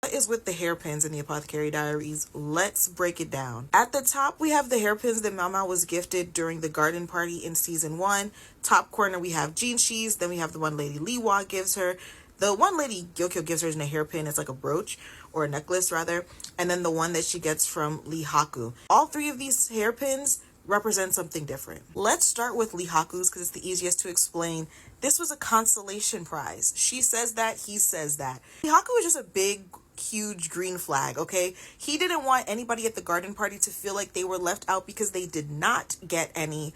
What is with the hairpins in the Apothecary Diaries? Let's break it down. At the top, we have the hairpins that Mao Mao was gifted during the garden party in season 1. Top corner, we have Jinshi's. Then we have the one Lady Leewa gives her. The one Lady Gyokyo gives her is a hairpin. It's like a brooch, or a necklace rather. And then the one that she gets from Lihaku. All three of these hairpins represent something different. Let's start with Lihaku's because it's the easiest to explain. This was a consolation prize. She says that, he says that. Lihaku is just a big, huge green flag, okay? He didn't want anybody at the garden party to feel like they were left out because they did not get any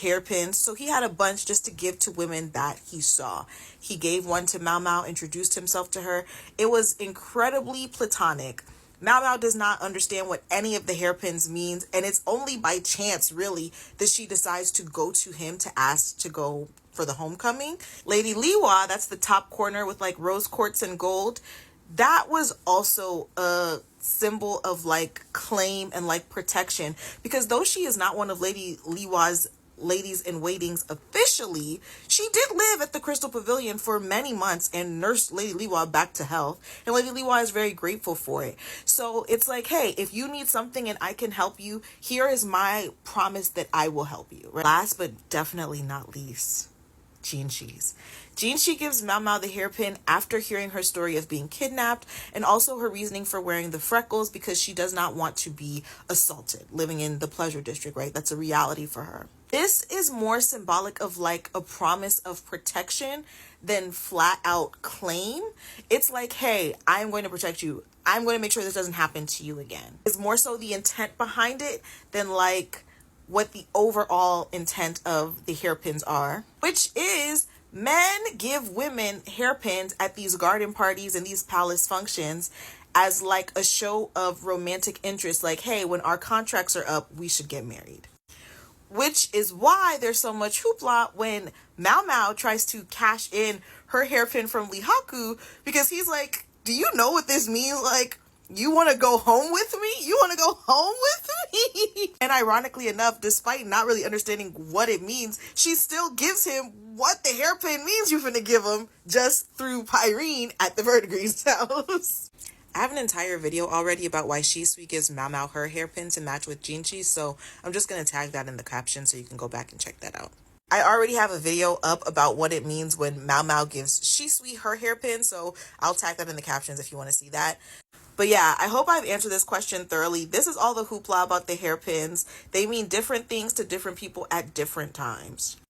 hairpins. So he had a bunch just to give to women that he saw. He gave one to Mao Mao, introduced himself to her. It was incredibly platonic. Mao Mao does not understand what any of the hairpins means, and it's only by chance, really, that she decides to go to him to ask to go for the homecoming. Lady Leewa, that's the top corner with like rose quartz and gold, that was also a symbol of like claim and like protection, because though she is not one of Lady Leewa's ladies in waitings officially, she did live at the Crystal Pavilion for many months and nursed Lady Leewa back to health, and Lady Leewa is very grateful for it. So it's like, hey, if you need something and I can help you, here is my promise that I will help you, right? Last but definitely not least, Jinshi's. Jinshi gives Mao Mao the hairpin after hearing her story of being kidnapped, and also her reasoning for wearing the freckles because she does not want to be assaulted living in the pleasure district, right? That's a reality for her. This is more symbolic of like a promise of protection than flat out claim. It's like, hey, I'm going to protect you. I'm going to make sure this doesn't happen to you again. It's more so the intent behind it than like what the overall intent of the hairpins are, which is men give women hairpins at these garden parties and these palace functions as like a show of romantic interest. Like, hey, when our contracts are up, we should get married. Which is why there's so much hoopla when Mao Mao tries to cash in her hairpin from Lihaku, because he's like, do you know what this means? Like, you want to go home with me? You want to go home with me? And ironically enough, despite not really understanding what it means, she still gives him what the hairpin means you finna give him just through Pyrene at the Verdigrease's house. I have an entire video already about why Shisui gives Mao Mao her hairpin to match with Jinshi, so I'm just going to tag that in the caption so you can go back and check that out. I already have a video up about what it means when Mao Mao gives Shisui her hairpin, so I'll tag that in the captions if you want to see that. But yeah, I hope I've answered this question thoroughly. This is all the hoopla about the hairpins. They mean different things to different people at different times.